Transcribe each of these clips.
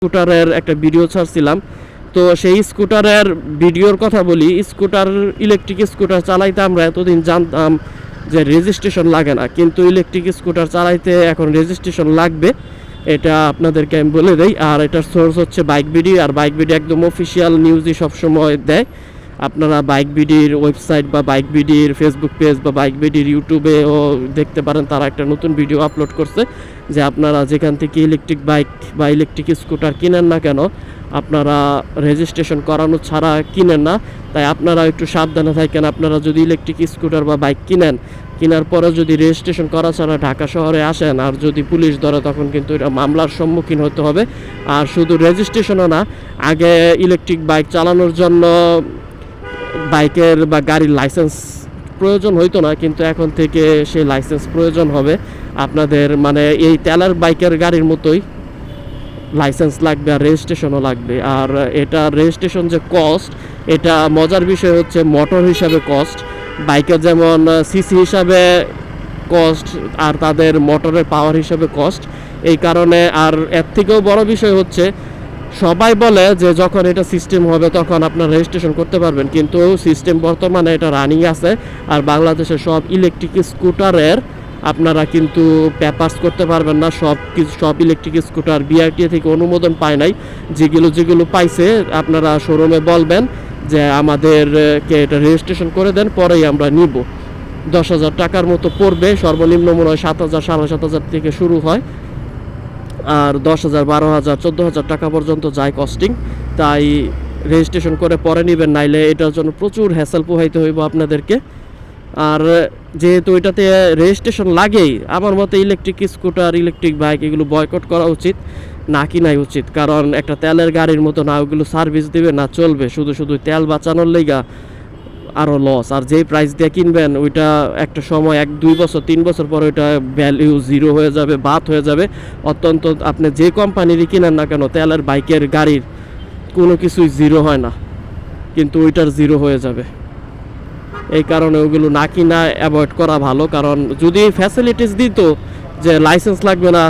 স্কুটারের একটা ভিডিও ছাড়ছিলাম। তো সেই স্কুটারের ভিডিওর কথা বলি। ইলেকট্রিক স্কুটার চালাইতে আমরা এতদিন জানতাম যে রেজিস্ট্রেশন লাগে না, কিন্তু ইলেকট্রিক স্কুটার চালাইতে এখন রেজিস্ট্রেশন লাগবে, এটা আপনাদেরকে আমি বলে দেই। আর এটার সোর্স হচ্ছে বাইক বিডি, আর বাইক বিডি একদম অফিসিয়াল নিউজই সবসময় দেয়। আপনারা বাইক বিডির ওয়েবসাইট বা বাইক বিডির ফেসবুক পেজ বা বাইক বিডির ইউটিউবেও দেখতে পারেন, তারা একটা নতুন ভিডিও আপলোড করছে যে আপনারা যেখান থেকে ইলেকট্রিক বাইক বা ইলেকট্রিক স্কুটার কিনেন না কেন, আপনারা রেজিস্ট্রেশন করানো ছাড়া কিনেন না। তাই আপনারা একটু সাবধানে থাকেন। আপনারা যদি ইলেকট্রিক স্কুটার বা বাইক কেনার পরে যদি রেজিস্ট্রেশন করা ছাড়া ঢাকা শহরে আসেন আর যদি পুলিশ ধরে, তখন কিন্তু এটা মামলার সম্মুখীন হতে হবে। আর শুধু রেজিস্ট্রেশনও না, আগে ইলেকট্রিক বাইক চালানোর জন্য বাইকের বা গাড়ির লাইসেন্স প্রয়োজন হইতো না, কিন্তু এখন থেকে সেই লাইসেন্স প্রয়োজন হবে আপনাদের। মানে এই তেলের বাইকের গাড়ির মতোই লাইসেন্স লাগবে আর রেজিস্ট্রেশনও লাগবে। আর এটা রেজিস্ট্রেশন যে কস্ট, এটা মজার বিষয় হচ্ছে মোটর হিসাবে কস্ট, বাইকের যেমন সিসি হিসাবে কস্ট আর তাদের মোটরের পাওয়ার হিসাবে কস্ট। এই কারণে আর এর থেকেও বড় বিষয় হচ্ছে, সবাই বলে যে যখন এটা সিস্টেম হবে তখন আপনার রেজিস্ট্রেশন করতে পারবেন, কিন্তু সিস্টেম বর্তমানে এটা রানিং আছে। আর বাংলাদেশের সব ইলেকট্রিক স্কুটারের আপনারা কিন্তু পেপারস করতে পারবেন না। সব ইলেকট্রিক স্কুটার বিআরটিএ থেকে অনুমোদন পায় নাই। যেগুলো পাইছে আপনারা শোরুমে বলবেন যে আমাদেরকে এটা রেজিস্ট্রেশন করে দেন, পরেই আমরা নিব। 10,000 টাকার মতো পড়বে, সর্বনিম্ন মনে হয় 7,000 7,500 থেকে শুরু হয়, আর 10,000 12,000 14,000 টাকা পর্যন্ত যায় কস্টিং। তাই রেজিস্ট্রেশন করে পরে নেবেন, নাইলে এটার জন্য প্রচুর হ্যাসেল পোহাইতে হইব আপনাদেরকে। আর যেহেতু এটাতে রেজিস্ট্রেশন লাগেই, আমার মতে ইলেকট্রিক স্কুটার ইলেকট্রিক বাইক এগুলো বয়কট করা উচিত, না কিনাই উচিত। কারণ একটা তেলের গাড়ির মতো না ওগুলো সার্ভিস দিবে না চলবে, শুধু তেল বাঁচানোর লেগা আরও লস। আর যেই প্রাইস দিয়ে কিনবেন ওইটা একটা সময় 1-2 বছর 3 বছর পর ওইটা ভ্যালিউ জিরো হয়ে যাবে, বাদ হয়ে যাবে। অত্যন্ত আপনি যে কোম্পানিরই কিনেন না কেন, তেলের বাইকের গাড়ির কোনো কিছুই জিরো হয় না, কিন্তু ওইটার জিরো হয়ে যাবে। এই কারণে ওগুলো না কিনা অ্যাভয়েড করা ভালো। কারণ যদি ফ্যাসিলিটিস দিত যে লাইসেন্স লাগবে না,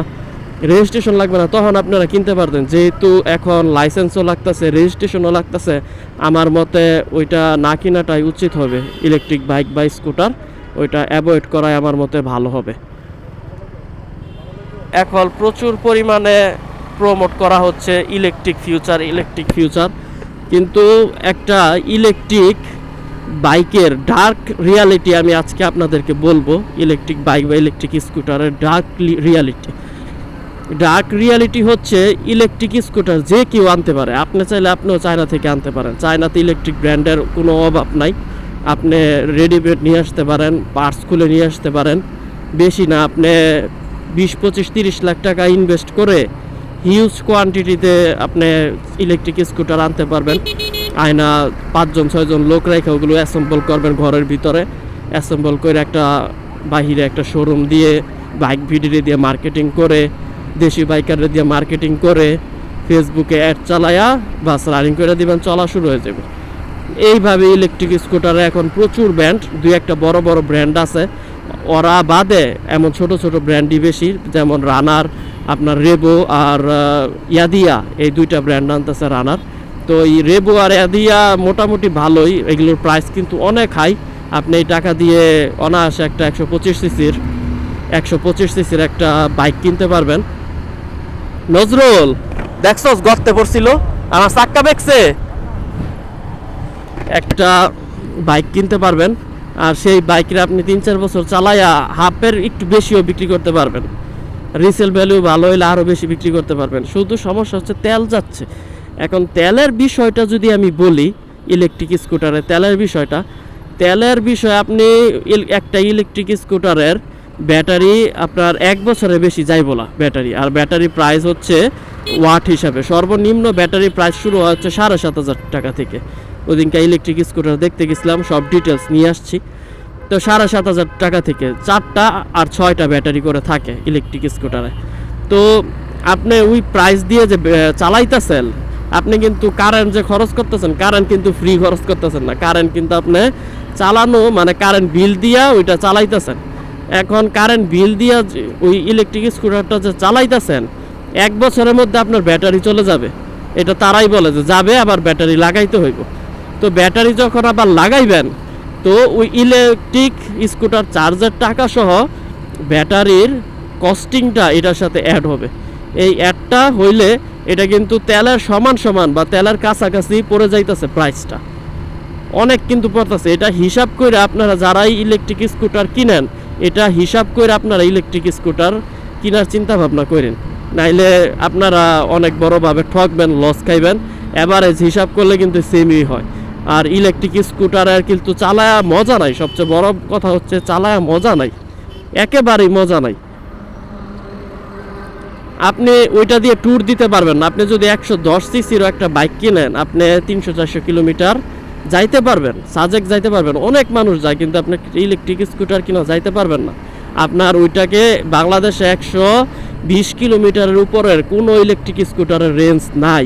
রেজিস্ট্রেশন লাগবে না, তখন আপনারা কিনতে পারতেন। যেহেতু এখন লাইসেন্সও লাগতেছে, রেজিস্ট্রেশনও লাগতেছে, আমার মতে ওইটা না কিনাটাই উচিত হবে। ইলেকট্রিক বাইক বা স্কুটার ওইটা অ্যাভয়েড করাই আমার মতে ভালো হবে। এখন প্রচুর পরিমাণে প্রমোট করা হচ্ছে ইলেকট্রিক ফিউচার, কিন্তু একটা ইলেকট্রিক বাইকের ডার্ক রিয়ালিটি আমি আজকে আপনাদেরকে বলবো। ইলেকট্রিক বাইক বা ইলেকট্রিক স্কুটারের ডার্ক রিয়ালিটি হচ্ছে, ইলেকট্রিক স্কুটার যে কেউ আনতে পারে। আপনি চাইলে আপনিও চায়না থেকে আনতে পারেন। চায়নাতে ইলেকট্রিক ব্র্যান্ডের কোনো অভাব নাই। আপনি রেডিমেড নিয়ে আসতে পারেন, পার্টস খুলে নিয়ে আসতে পারেন। বেশি না, আপনি 20-25-30 লাখ টাকা ইনভেস্ট করে হিউজ কোয়ান্টিটিতে আপনি ইলেকট্রিক স্কুটার আনতে পারবেন। আয়না 5-6 জন লোক রেখে ওগুলো অ্যাসেম্বল করবেন ঘরের ভিতরে, অ্যাসেম্বল করে একটা বাহিরে একটা শোরুম দিয়ে বাইক ভিডিও দিয়ে মার্কেটিং করে, দেশি বাইকাররা দিয়ে মার্কেটিং করে, ফেসবুকে অ্যাড চালায়া বাস রানিং করে দিবেন, চলা শুরু হয়ে যাবে। এইভাবে ইলেকট্রিক স্কুটারে এখন প্রচুর ব্র্যান্ড, 2-1টা বড় ব্র্যান্ড আছে। ওরা বাদে এমন ছোট ব্র্যান্ডই বেশি, যেমন রানার, আপনার রেবো আর ইয়াদিয়া, এই 2টা ব্র্যান্ড আনতেছে রানার। তো এই রেবো আর ইয়াদিয়া মোটামুটি ভালোই, এগুলোর প্রাইস কিন্তু অনেক হাই। আপনি এই টাকা দিয়ে অনায়াসে একটা 125 সিসির একটা বাইক কিনতে পারবেন। নজরুল দেখছস গর্তে পড়ছিল, আমার চাক্কা বেকছে, একটা বাইক কিনতে পারবেন। আর সেই বাইকের আপনি 3-4 বছর চালাইয়া হাফের একটু বেশিও বিক্রি করতে পারবেন। রিসেল ভ্যালু ভালো হলে আরও বেশি বিক্রি করতে পারবেন। শুধু সমস্যা হচ্ছে তেল যাচ্ছে। এখন তেলের বিষয়টা যদি আমি বলি, ইলেকট্রিক স্কুটারের তেলের বিষয় আপনি একটা ইলেকট্রিক স্কুটারের ব্যাটারি আপনার 1 বছরের বেশি যাইবো না ব্যাটারি। আর ব্যাটারি প্রাইস হচ্ছে ওয়াট হিসাবে, সর্বনিম্ন ব্যাটারি প্রাইস শুরু হচ্ছে 7,500 টাকা থেকে। ওদিনকে ইলেকট্রিক স্কুটার দেখতে গেছিলাম, সব ডিটেলস নিয়ে আসছি। তো 7,500 টাকা থেকে 4টা আর 6টা ব্যাটারি করে থাকে ইলেকট্রিক স্কুটারে। তো আপনি ওই প্রাইস দিয়ে যে চালাইতেছেন, আপনি কিন্তু কারেন্ট যে খরচ করতেছেন, কারেন্ট কিন্তু ফ্রি খরচ করতেছেন না। কারেন্ট কিন্তু আপনি চালানো মানে কারেন্ট বিল দিয়া ওইটা চালাইতেছেন। এখন কারেন্ট বিল দিয়া ওই ইলেকট্রিক স্কুটারটা যে চালাইতেছেন, 1 বছরের মধ্যে আপনার ব্যাটারি চলে যাবে। এটা তারাই বলে যে যাবে, আবার ব্যাটারি লাগাইতে হইব। তো ব্যাটারি যখন আবার লাগাইবেন, তো ওই ইলেকট্রিক স্কুটার চার্জের টাকা সহ ব্যাটারির কস্টিংটা এটার সাথে অ্যাড হবে। এই অ্যাডটা হইলে এটা কিন্তু তেলের সমান সমান বা তেলের কাছাকাছি পড়ে যাইতেছে প্রাইসটা, অনেক কিন্তু পড়তেছে। এটা হিসাব করে আপনারা যারাই ইলেকট্রিক স্কুটার কিনেন, এটা হিসাব করে আপনারা ইলেকট্রিক স্কুটার কেনার চিন্তা ভাবনা করেন, নাইলে আপনারা অনেক বড়োভাবে ঠকবেন, লস খাইবেন। অ্যাভারেজ হিসাব করলে কিন্তু সেমই হয়। আর ইলেকট্রিক স্কুটারের কিন্তু চালায়া মজা নাই, সবচেয়ে বড় কথা হচ্ছে চালায়া মজা নাই, একেবারেই মজা নাই। আপনি ওইটা দিয়ে ট্যুর দিতে পারবেন না। আপনি যদি 110 সিসিরও একটা বাইক কিনেন, আপনি 300-400 কিলোমিটার যাইতে পারবেন, সাজেক যাইতে পারবেন, অনেক মানুষ যায়, কিন্তু আপনি ইলেকট্রিক স্কুটার কিনা যাইতে পারবেন না। আপনার ওইটাকে বাংলাদেশে 120 কিলোমিটারের উপরের কোনো ইলেকট্রিক স্কুটারের রেঞ্জ নাই।